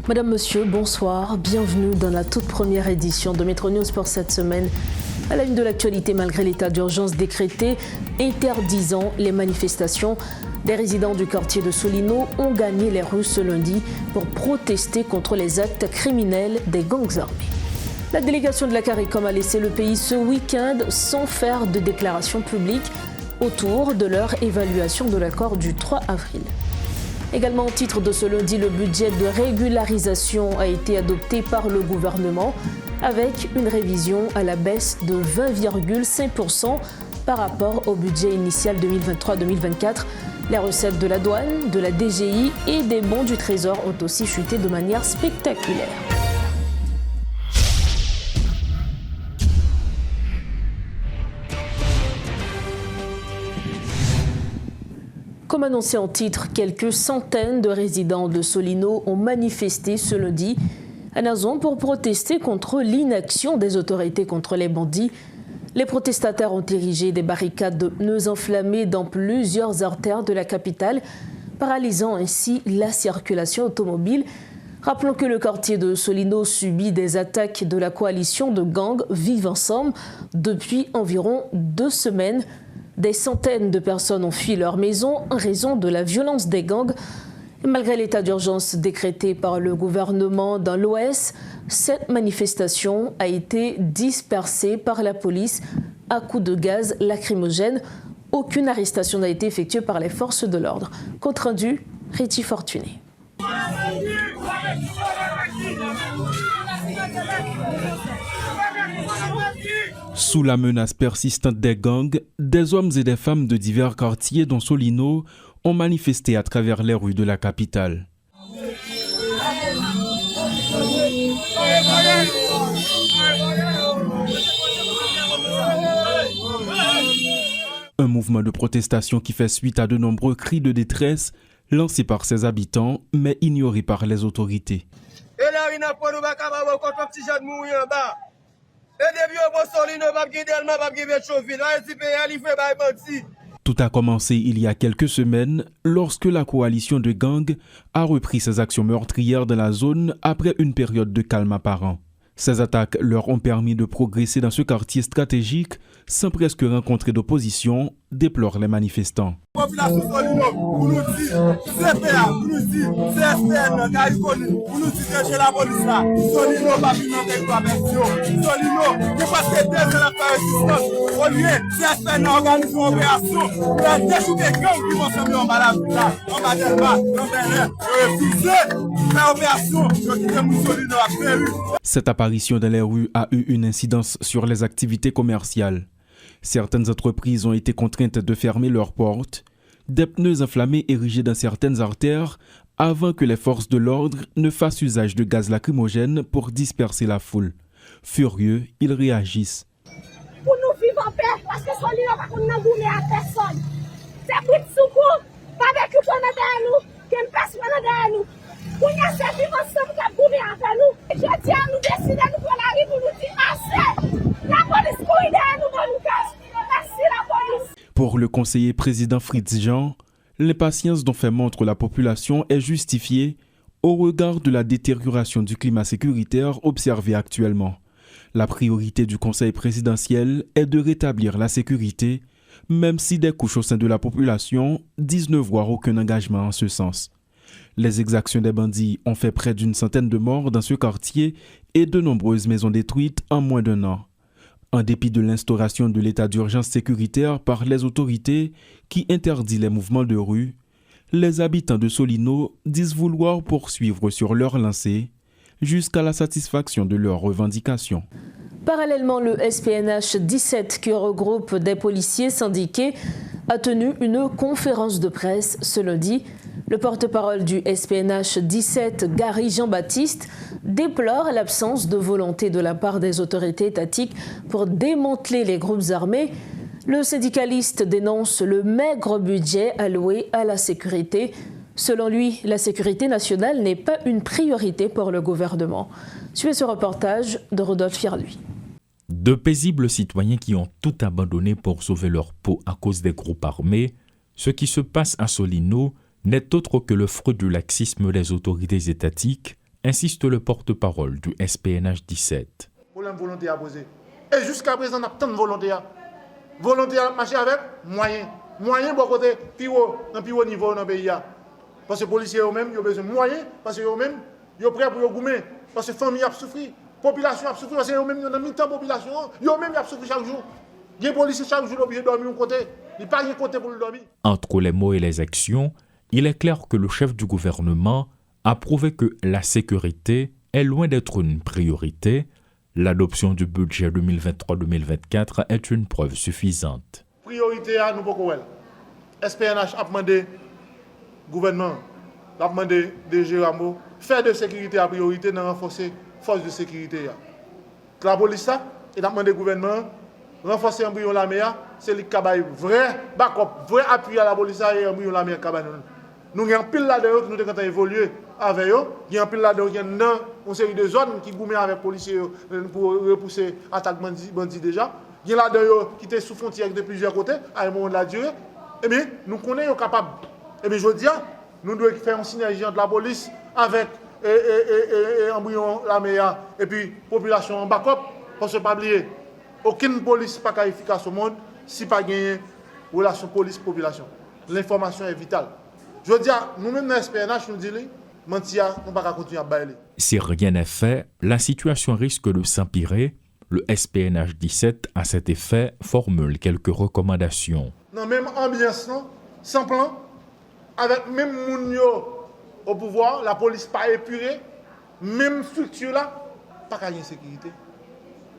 Madame, Monsieur, bonsoir. Bienvenue dans la toute première édition de Métro News pour cette semaine. À la une de l'actualité, malgré l'état d'urgence décrété interdisant les manifestations, des résidents du quartier de Solino ont gagné les rues ce lundi pour protester contre les actes criminels des gangs armés. La délégation de la CARICOM a laissé le pays ce week-end sans faire de déclaration publique autour de leur évaluation de l'accord du 3 avril. Également au titre de ce lundi, le budget de régularisation a été adopté par le gouvernement avec une révision à la baisse de 20,5% par rapport au budget initial 2023-2024. Les recettes de la douane, de la DGI et des bons du Trésor ont aussi chuté de manière spectaculaire. Comme annoncé en titre, quelques centaines de résidents de Solino ont manifesté ce lundi à Nazon pour protester contre l'inaction des autorités contre les bandits. Les protestataires ont érigé des barricades de pneus enflammés dans plusieurs artères de la capitale, paralysant ainsi la circulation automobile. Rappelons que le quartier de Solino subit des attaques de la coalition de gangs Vivre Ensemble depuis environ 2 semaines. Des centaines de personnes ont fui leur maison en raison de la violence des gangs. Et malgré l'état d'urgence décrété par le gouvernement dans l'Ouest, cette manifestation a été dispersée par la police à coups de gaz lacrymogène. Aucune arrestation n'a été effectuée par les forces de l'ordre. Compte rendu, Réti Fortuné. Sous la menace persistante des gangs, des hommes et des femmes de divers quartiers dont Solino ont manifesté à travers les rues de la capitale. Un mouvement de protestation qui fait suite à de nombreux cris de détresse lancés par ses habitants, mais ignorés par les autorités. Tout a commencé il y a quelques semaines lorsque la coalition de gangs a repris ses actions meurtrières dans la zone après une période de calme apparent. Ces attaques leur ont permis de progresser dans ce quartier stratégique sans presque rencontrer d'opposition, déplorent les manifestants. Cette apparition dans les rues a eu une incidence sur les activités commerciales. Certaines entreprises ont été contraintes de fermer leurs portes, des pneus enflammés érigés dans certaines artères avant que les forces de l'ordre ne fassent usage de gaz lacrymogène pour disperser la foule. Furieux, ils réagissent. Pour nous vivre en paix, parce que Solino va qu'on n'a donné à personne. C'est pour tout secours, pas avec nous derrière nous, qu'une personne derrière nous. Pour nous faire vivre ensemble, qu'à gouverner avec nous. Je tiens à nous décider de prendre la rue pour nous dire assez. La police couille derrière nous dans nous casse. Merci la police. Pour le conseiller président Fritz Jean, l'impatience dont fait montre la population est justifiée au regard de la détérioration du climat sécuritaire observé actuellement. La priorité du conseil présidentiel est de rétablir la sécurité, même si des couches au sein de la population disent ne voir aucun engagement en ce sens. Les exactions des bandits ont fait près d'une centaine de morts dans ce quartier et de nombreuses maisons détruites en moins d'1 an. En dépit de l'instauration de l'état d'urgence sécuritaire par les autorités qui interdit les mouvements de rue, les habitants de Solino disent vouloir poursuivre sur leur lancée jusqu'à la satisfaction de leurs revendications. Parallèlement, le SPNH 17, qui regroupe des policiers syndiqués, a tenu une conférence de presse ce lundi. Le porte-parole du SPNH 17, Gary Jean-Baptiste, déplore l'absence de volonté de la part des autorités étatiques pour démanteler les groupes armés. Le syndicaliste dénonce le maigre budget alloué à la sécurité. Selon lui, la sécurité nationale n'est pas une priorité pour le gouvernement. Suivez ce reportage de Rodolphe Fierluy. De paisibles citoyens qui ont tout abandonné pour sauver leur peau à cause des groupes armés, ce qui se passe à Solino n'est autre que le fruit du laxisme des autorités étatiques, insiste le porte-parole du SPNH 17. Problème volonté à poser. Et jusqu'à présent, on a tant de volonté. Volonté à marcher avec moyens. Moyens pour côté plus haut niveau dans le pays. Parce que les policiers eux-mêmes, ils ont besoin de moyens, parce que eux-mêmes, ils sont prêts pour goumer. Parce que les familles ont souffert, la population a souffert, parce que eux-mêmes, ils ont mis tant de population, eux-mêmes, ils ont souffert chaque jour. Les policiers, chaque jour, ils sont obligés de dormir de côté. Ils n'ont pas de côté pour le dormir. Entre les mots et les actions, il est clair que le chef du gouvernement a prouvé que la sécurité est loin d'être une priorité. L'adoption du budget 2023-2024 est une preuve suffisante. Priorité à nous beaucoup. SPNH a demandé au gouvernement, a demandé DG Rambo, faire de sécurité à priorité dans renforcer force de sécurité. La police a demandé au gouvernement renforcer l'embryon la mer, c'est le cabaye vrai backup, vrai appui à la police et l'embryon la mer cabaye. Nous avons pile là-dedans qui nous devons évoluer avec eux. Il y a un pile là-dedans qui est dans une série de zones qui gourmet avec les policiers pour repousser l'attaque bandit déjà. Il y a là-dedans qui étaient sous frontière de plusieurs côtés à un moment de la durée. Eh bien, nous connaissons capables. Eh bien, je dis, nous devons faire une synergie entre la police avec l'embryon la mer et puis la population en backup. Parce que pas oublier, aucune police n'est pas efficace au monde si pas gagné relation police-population. L'information est vitale. Je veux dire, nous-mêmes dans SPNH, nous disons, mentir, on ne va pas continuer à bailler. Si rien n'est fait, la situation risque de s'empirer. Le SPNH 17, à cet effet, formule quelques recommandations. Dans la même ambiance, sans plan, avec même moun yo au pouvoir, la police pas épurée, même structure là, pas qu'à y sécurité.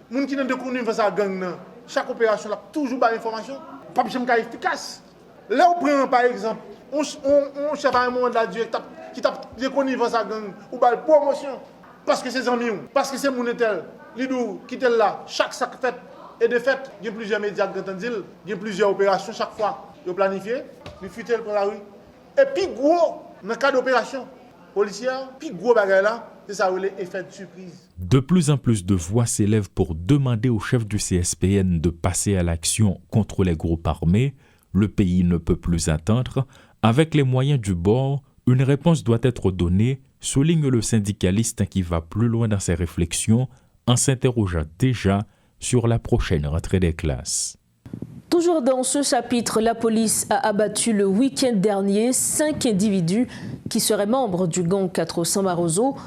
Moun qui n'a de connu face à gang, chaque opération là, toujours pas d'information, pas jamais efficace. Là, on prend par exemple, on chef à un moment de la durée qui t'a reconnu face à gang, ou pas de promotion, parce que c'est amis, parce que c'est mon tel. Lidou qui est là, chaque sac fait et de fait, il y a plusieurs médias qui entendent, il y a plusieurs opérations chaque fois. Ils planifié, ils futent pour la rue. Et puis gros, dans le cas d'opération policière, puis gros bagage là, c'est ça l'effet de surprise. De plus en plus de voix s'élèvent pour demander au chef du CSPN de passer à l'action contre les groupes armés. Le pays ne peut plus attendre. Avec les moyens du bord, une réponse doit être donnée, souligne le syndicaliste qui va plus loin dans ses réflexions en s'interrogeant déjà sur la prochaine rentrée des classes. Toujours dans ce chapitre, la police a abattu le week-end dernier 5 individus qui seraient membres du gang 400 Marozo.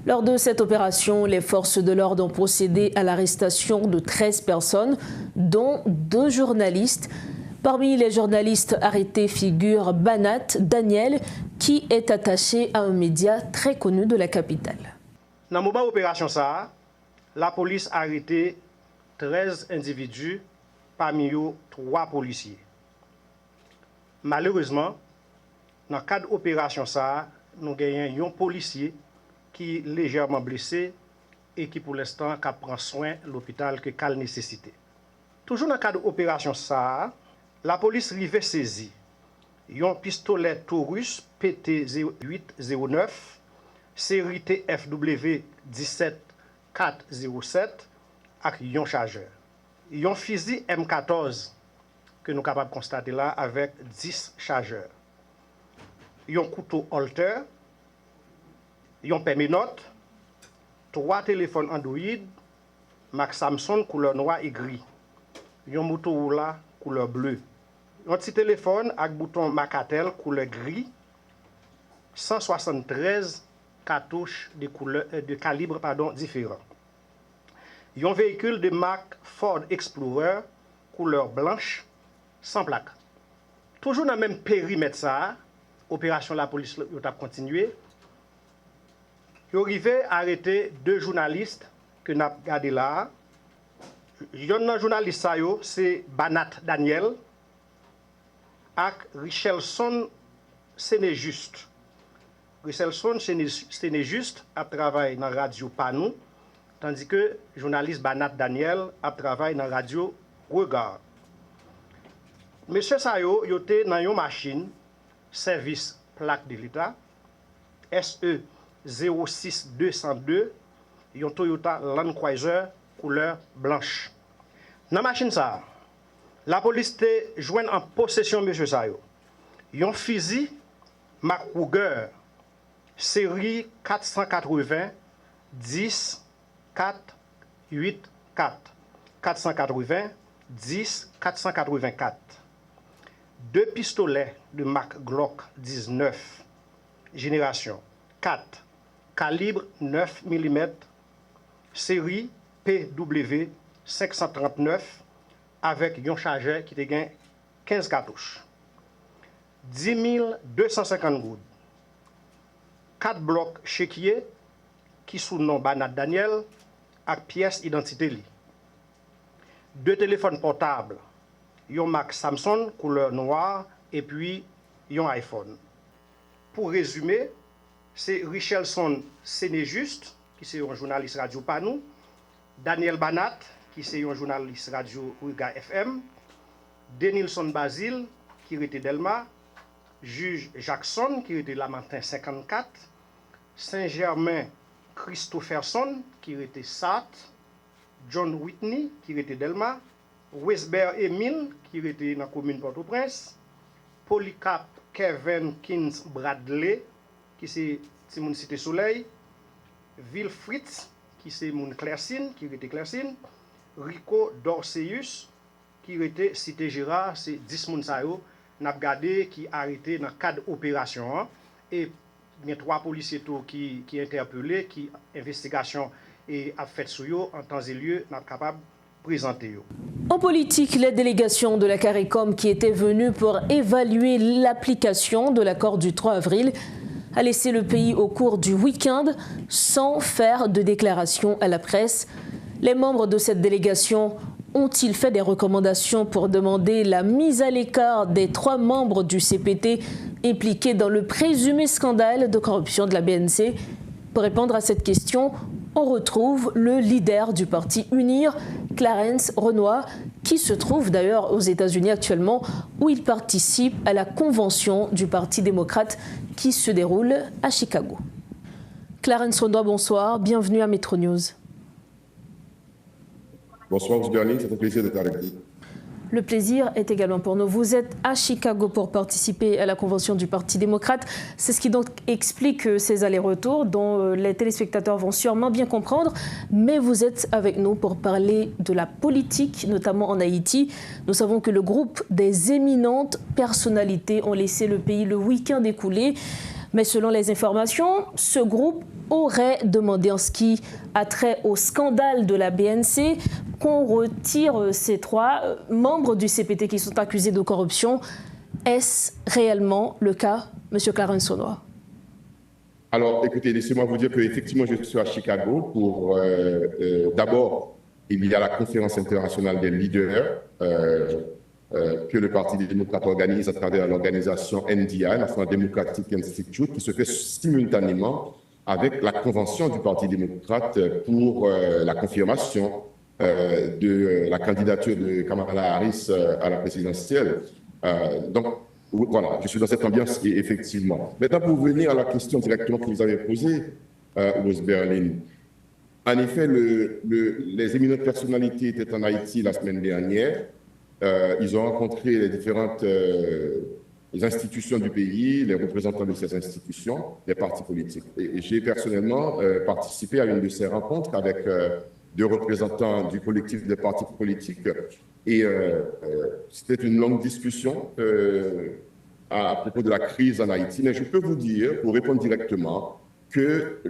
Lors de cette opération, les forces de l'ordre ont procédé à l'arrestation de 13 personnes, dont 2 journalistes. Parmi les journalistes arrêtés figure Banat Daniel, qui est attaché à un média très connu de la capitale. Dans le moment de l'opération, la police a arrêté 13 individus, parmi eux 3 policiers. Malheureusement, dans le cadre de l'opération, nous avons un policier qui est légèrement blessé et qui pour l'instant prend soin de l'hôpital que quelle nécessité. Toujours dans le cadre de l'opération, la police arrivait saisie un pistolet Taurus PT0809, série TFW 17407 avec un chargeur. Un fusil M14 que nous sommes capables de constater là avec 10 chargeurs. Un couteau Holter, un permis-note, 3 téléphones Android, Mac Samsung couleur noir et gris. Un Motorola couleur bleu. Un petit téléphone avec bouton Macatel couleur gris, 173 cartouches de calibre différents. Un véhicule de marque Ford Explorer couleur blanche sans plaque. Toujours dans le même périmètre, opération la police a continué. Ils sont arrivés à arrêter 2 journalistes que nous avons regardés là. Un journaliste, c'est Banat Daniel et Richelson Sénéjuste. Richelson Sénéjuste a travaillé dans la radio Panou, tandis que le journaliste Banat Daniel a travaillé dans la radio Regard. Monsieur Sayo était dans une machine, service plaque de l'État, SE 06202, un Toyota Land Cruiser couleur blanche. Dans la machine, ça, la police te joint en possession M. Sayo. Un fusil Mac Ruger, série 480 10 4 8 4. 480 10 484. 2 pistolets de marque Glock 19, génération 4, calibre 9 mm, série PW 539, avec un chargeur qui te gagne 15 cartouches. 10 250 gouttes. 4 blocs chéquiers qui sous nom Banat Daniel avec pièce identité li. 2 téléphones portables, un Mac Samsung couleur noire et puis un iPhone. Pour résumer, c'est Richelson Sénéjuste, qui est un journaliste radio Panou, Daniel Banat, qui est un journaliste radio Ouiga FM, Denilson Basile, qui était Delma, Juge Jackson, qui était Lamantin 54, Saint-Germain Christopherson, qui était SAT, John Whitney, qui était Delma, Westbert Emile, qui était dans la commune Port-au-Prince, Polycarp Kevin Kins Bradley, qui c'est Simon Cité Soleil, Wilfritz, qui c'est mon Clercine, qui était Clercine, Rico Dorseus, qui était Cité Gérard, c'est 10 moun sa yo, n'a gardé qui arrêté dans le cadre opération, hein, et il y a 3 policiers qui interpellés, qui investigation et a fait sur eux en temps et lieu, n'a capable de présenter. En politique, la délégation de la CARICOM qui était venue pour évaluer l'application de l'accord du 3 avril a laissé le pays au cours du week-end sans faire de déclaration à la presse. Les membres de cette délégation ont-ils fait des recommandations pour demander la mise à l'écart des 3 membres du CPT impliqués dans le présumé scandale de corruption de la BNC? Pour répondre à cette question, on retrouve le leader du parti UNIR, Clarence Renoir, qui se trouve d'ailleurs aux États-Unis actuellement, où il participe à la convention du Parti démocrate qui se déroule à Chicago. Clarence Renoir, bonsoir, bienvenue à Metro News. Bonsoir, Berlin, c'est un plaisir d'être avec vous. Le plaisir est également pour nous. Vous êtes à Chicago pour participer à la convention du Parti démocrate. C'est ce qui donc explique ces allers-retours dont les téléspectateurs vont sûrement bien comprendre. Mais vous êtes avec nous pour parler de la politique, notamment en Haïti. Nous savons que le groupe des éminentes personnalités ont laissé le pays le week-end écoulé. Mais selon les informations, ce groupe aurait demandé en ce qui a trait au scandale de la BNC qu'on retire ces 3 membres du CPT qui sont accusés de corruption. Est-ce réellement le cas, M. Clarence Renoir? Alors, écoutez, laissez-moi vous dire qu'effectivement, je suis à Chicago pour... d'abord, il y a la conférence internationale des leaders que le Parti démocrate organise à travers l'organisation NDI, National Democratic Institute, qui se fait simultanément avec la convention du Parti démocrate pour la confirmation de la candidature de Kamala Harris à la présidentielle. Donc, voilà, je suis dans cette ambiance effectivement. Maintenant, pour venir à la question directement que vous avez posée, Rose Berlin, en effet, les éminentes personnalités étaient en Haïti la semaine dernière. Ils ont rencontré les différentes les institutions du pays, les représentants de ces institutions, les partis politiques. Et j'ai personnellement participé à une de ces rencontres avec 2 représentants du collectif des partis politiques. Et c'était une longue discussion à propos de la crise en Haïti. Mais je peux vous dire, pour répondre directement, que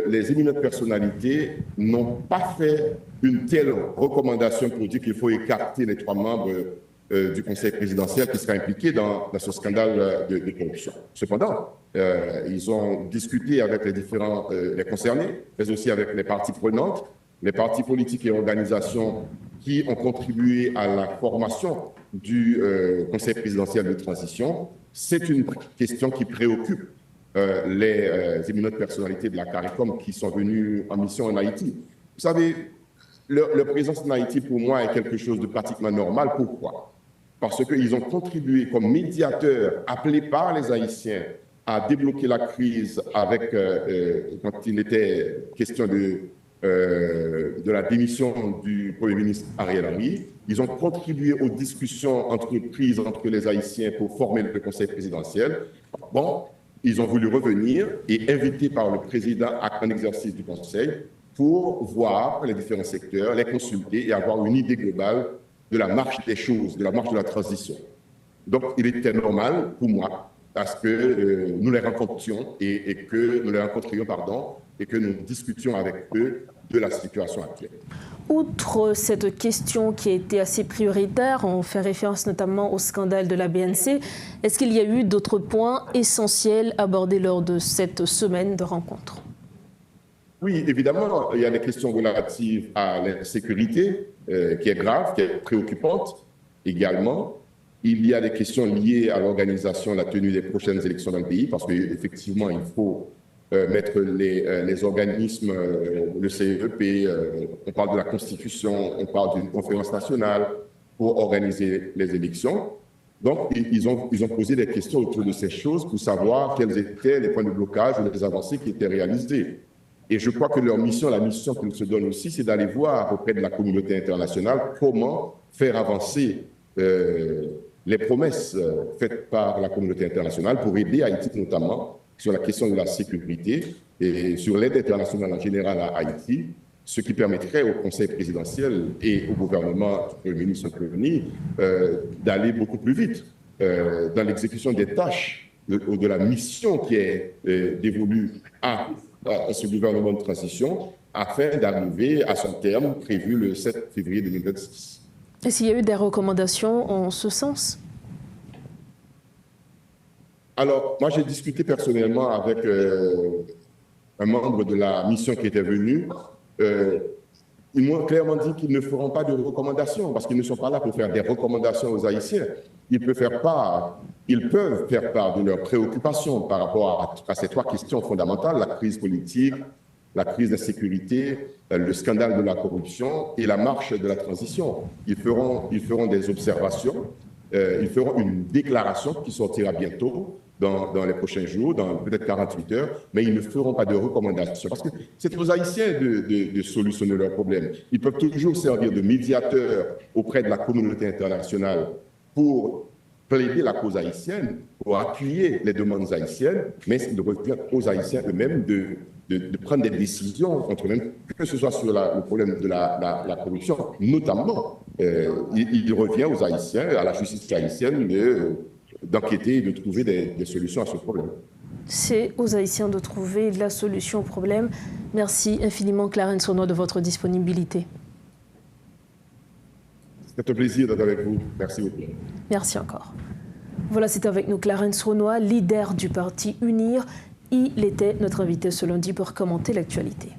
les éminentes personnalités n'ont pas fait une telle recommandation pour dire qu'il faut écarter les 3 membres du Conseil présidentiel qui seraient impliqués dans ce scandale de corruption. Cependant, ils ont discuté avec les différents les concernés, mais aussi avec les parties prenantes, les partis politiques et organisations qui ont contribué à la formation du Conseil présidentiel de transition. C'est une question qui préoccupe les éminentes personnalités de la CARICOM qui sont venues en mission en Haïti. Vous savez, leur présence en Haïti, pour moi, est quelque chose de pratiquement normal. Pourquoi? Parce qu'ils ont contribué comme médiateurs appelés par les Haïtiens à débloquer la crise avec, quand il était question de de la démission du Premier ministre Ariel Henry. Ils ont contribué aux discussions entreprises entre les Haïtiens pour former le Conseil présidentiel. Bon, ils ont voulu revenir et inviter par le président à un exercice du Conseil pour voir les différents secteurs, les consulter et avoir une idée globale de la marche des choses, de la marche de la transition. Donc, il était normal pour moi parce que nous les rencontrions et que nous discutions avec eux de la situation actuelle. Outre cette question qui a été assez prioritaire, on fait référence notamment au scandale de la BNC, est-ce qu'il y a eu d'autres points essentiels abordés lors de cette semaine de rencontre? Oui, évidemment, il y a des questions relatives à l'insécurité, qui est grave, qui est préoccupante également. Il y a des questions liées à l'organisation, la tenue des prochaines élections dans le pays, parce qu'effectivement, il faut mettre les organismes, le CEP, on parle de la Constitution, on parle d'une conférence nationale pour organiser les élections. Donc, ils ont posé des questions autour de ces choses pour savoir quels étaient les points de blocage ou les avancées qui étaient réalisées. Et je crois que leur mission, la mission qu'ils se donnent aussi, c'est d'aller voir auprès de la communauté internationale comment faire avancer les promesses faites par la communauté internationale pour aider Haïti notamment sur la question de la sécurité et sur l'aide internationale en général à Haïti, ce qui permettrait au Conseil présidentiel et au gouvernement du Premier ministre Prévenu d'aller beaucoup plus vite dans l'exécution des tâches de la mission qui est dévolue à ce gouvernement de transition afin d'arriver à son terme prévu le 7 février 2026. Est-ce qu'il y a eu des recommandations en ce sens? Alors, moi, j'ai discuté personnellement avec un membre de la mission qui était venu. Ils m'ont clairement dit qu'ils ne feront pas de recommandations parce qu'ils ne sont pas là pour faire des recommandations aux Haïtiens. Ils peuvent faire part de leurs préoccupations par rapport à ces trois questions fondamentales, la crise politique, la crise de la sécurité, le scandale de la corruption et la marche de la transition. Ils feront des observations, ils feront une déclaration qui sortira bientôt dans les prochains jours, dans peut-être 48 heures, mais ils ne feront pas de recommandations parce que c'est aux Haïtiens de solutionner leurs problèmes. Ils peuvent toujours servir de médiateurs auprès de la communauté internationale pour plaider la cause haïtienne, pour appuyer les demandes haïtiennes, mais il revient aux Haïtiens eux-mêmes de prendre des décisions, que ce soit sur le problème de la corruption, notamment. Il revient aux Haïtiens, à la justice haïtienne, d'enquêter et de trouver des solutions à ce problème. C'est aux Haïtiens de trouver la solution au problème. Merci infiniment, Clarence Saunois, de votre disponibilité. C'est un plaisir d'être avec vous. Merci beaucoup. Merci encore. Voilà, c'est avec nous Clarence Saunois, leader du parti UNIR. Il était notre invité ce lundi pour commenter l'actualité.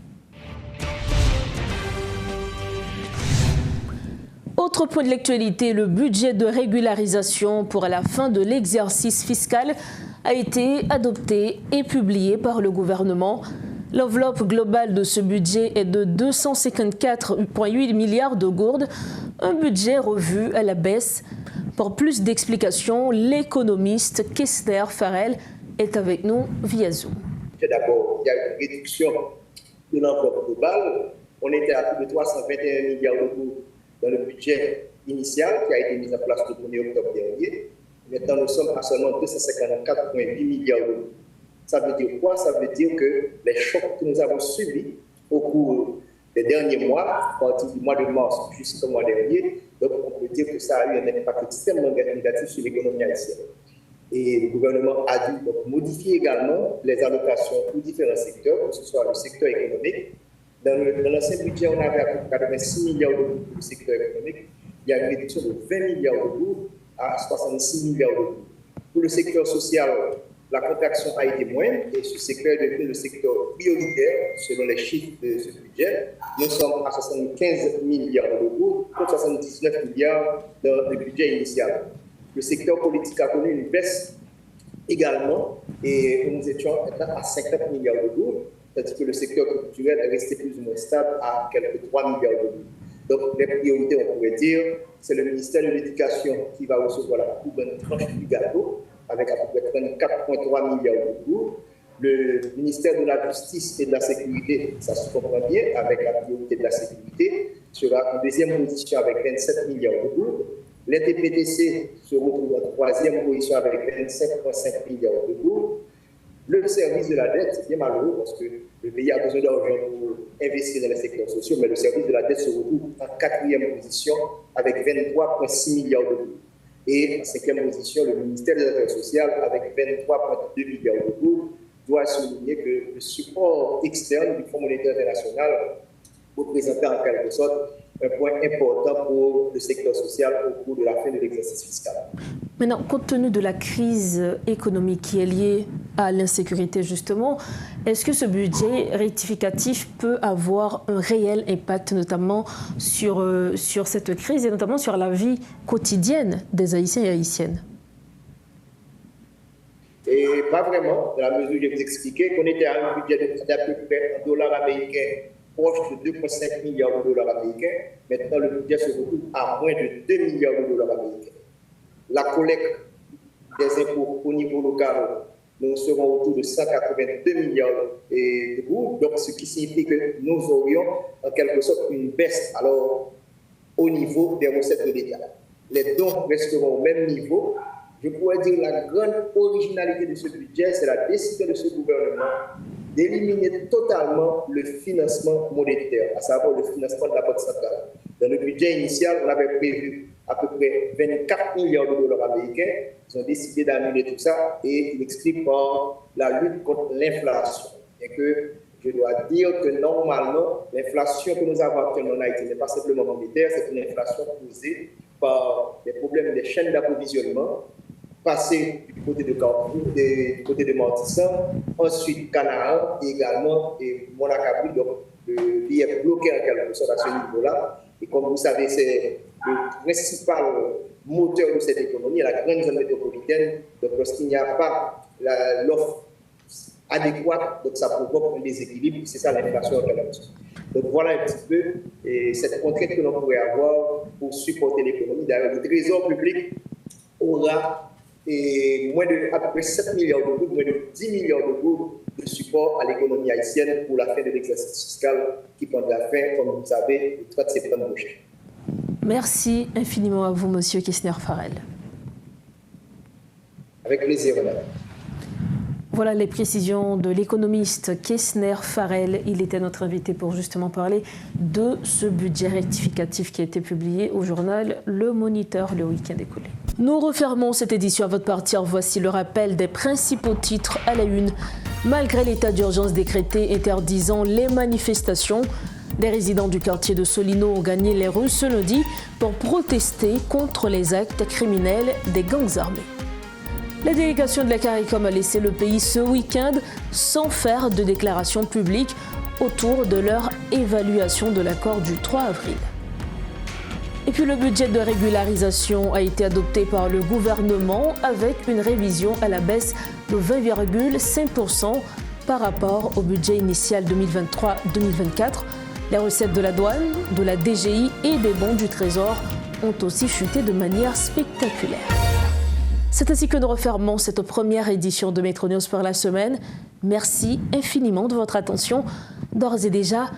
Autre point de l'actualité, le budget de régularisation pour la fin de l'exercice fiscal a été adopté et publié par le gouvernement. L'enveloppe globale de ce budget est de 254,8 milliards de gourdes, un budget revu à la baisse. Pour plus d'explications, l'économiste Kester Farrell est avec nous via Zoom. D'abord, il y a une réduction de l'enveloppe globale. On était à plus de 321 milliards de gourdes dans le budget initial qui a été mis en place le 1er octobre dernier. Maintenant, nous sommes à seulement 254,8 milliards d'euros. Ça veut dire quoi? Ça veut dire que les chocs que nous avons subis au cours des derniers mois, à partir du mois de mars jusqu'au mois dernier, donc on peut dire que ça a eu un impact extrêmement négatif sur l'économie haïtienne. Et le gouvernement a dû donc modifier également les allocations aux différents secteurs, que ce soit le secteur économique. Dans l'ancien budget, on avait à peu près 86 milliards d'euros pour le secteur économique. Il y a une réduction de 20 milliards d'euros à 66 milliards d'euros. Pour le secteur social, la contraction a été moindre et ce secteur est devenu le secteur prioritaire selon les chiffres de ce budget. Nous sommes à 75 milliards d'euros contre 79 milliards dans le budget initial. Le secteur politique a connu une baisse également et nous étions à 50 milliards d'euros, tandis que le secteur culturel est resté plus ou moins stable à quelques 3 milliards d'euros. Donc, les priorités, on pourrait dire, c'est le ministère de l'Éducation qui va recevoir la plus bonne tranche du gâteau, avec à peu près 34,3 milliards d'euros. Le ministère de la Justice et de la Sécurité, ça se comprend bien, avec la priorité de la sécurité, sera en deuxième position avec 27 milliards de gourdes. Les TPTC se retrouvent en troisième position avec 25,5 milliards de gourdes. Le service de la dette, c'est bien malheureux parce que le pays a besoin d'argent pour investir dans les secteurs sociaux, mais le service de la dette se retrouve en quatrième position avec 23,6 milliards de gourdes. Et en cinquième position, le ministère des Affaires sociales avec 23,2 milliards de gourdes doit souligner que le support externe du Fonds monétaire international représentait en quelque sorte un point important pour le secteur social au cours de la fin de l'exercice fiscal. Maintenant, compte tenu de la crise économique qui est liée à l'insécurité justement, est-ce que ce budget rectificatif peut avoir un réel impact notamment sur cette crise et notamment sur la vie quotidienne des Haïtiens et Haïtiennes? Et pas vraiment, dans la mesure où je vous expliquais qu'on était à un budget d'à peu près en dollars américains proche de 2,5 milliards de dollars américains. Maintenant, le budget se retrouve à moins de 2 milliards de dollars américains. La collecte des impôts au niveau local, nous serons autour de 182 milliards de gourdes, donc ce qui signifie que nous aurions en quelque sorte une baisse alors au niveau des recettes de l'État. Les dons resteront au même niveau. Je pourrais dire la grande originalité de ce budget, c'est la décision de ce gouvernement d'éliminer totalement le financement monétaire, à savoir le financement de la Banque centrale. Dans le budget initial, on avait prévu à peu près 24 milliards de dollars américains. Ils ont décidé d'annuler tout ça et ils expliquent par la lutte contre l'inflation. Et que je dois dire que normalement, l'inflation que nous avons actuellement en Haïti n'est pas simplement monétaire, c'est une inflation causée par des problèmes des chaînes d'approvisionnement, passer du côté de Carrefour, du côté de Mortissant, ensuite Canaan et également Monacabri, donc le pays est bloqué en quelque sorte à ce niveau-là. Et comme vous savez, c'est le principal moteur de cette économie, la grande zone métropolitaine. Donc lorsqu'il n'y a pas l'offre adéquate, donc ça provoque un déséquilibre, c'est ça l'inflation en quelque sorte. Donc voilà un petit peu cette contrainte que l'on pourrait avoir pour supporter l'économie. D'ailleurs, le trésor public aura moins de à peu près 7 milliards de gourdes, moins de 10 milliards de gourdes de support à l'économie haïtienne pour la fin de l'exercice fiscal qui prendra fin, comme vous le savez, le 3 septembre prochain. Merci infiniment à vous, Monsieur Kessner Farel. Avec plaisir, madame. Voilà les précisions de l'économiste Kessner Farel. Il était notre invité pour justement parler de ce budget rectificatif qui a été publié au journal Le Moniteur le week-end écoulé. Nous refermons cette édition à votre partir. Voici le rappel des principaux titres à la une. Malgré l'état d'urgence décrété interdisant les manifestations, les résidents du quartier de Solino ont gagné les rues ce lundi pour protester contre les actes criminels des gangs armés. La délégation de la CARICOM a laissé le pays ce week-end sans faire de déclaration publique autour de leur évaluation de l'accord du 3 avril. Et puis le budget de régularisation a été adopté par le gouvernement avec une révision à la baisse de 20,5% par rapport au budget initial 2023-2024. Les recettes de la douane, de la DGI et des bons du Trésor ont aussi chuté de manière spectaculaire. C'est ainsi que nous refermons cette première édition de Métro News pour la semaine. Merci infiniment de votre attention. D'ores et déjà,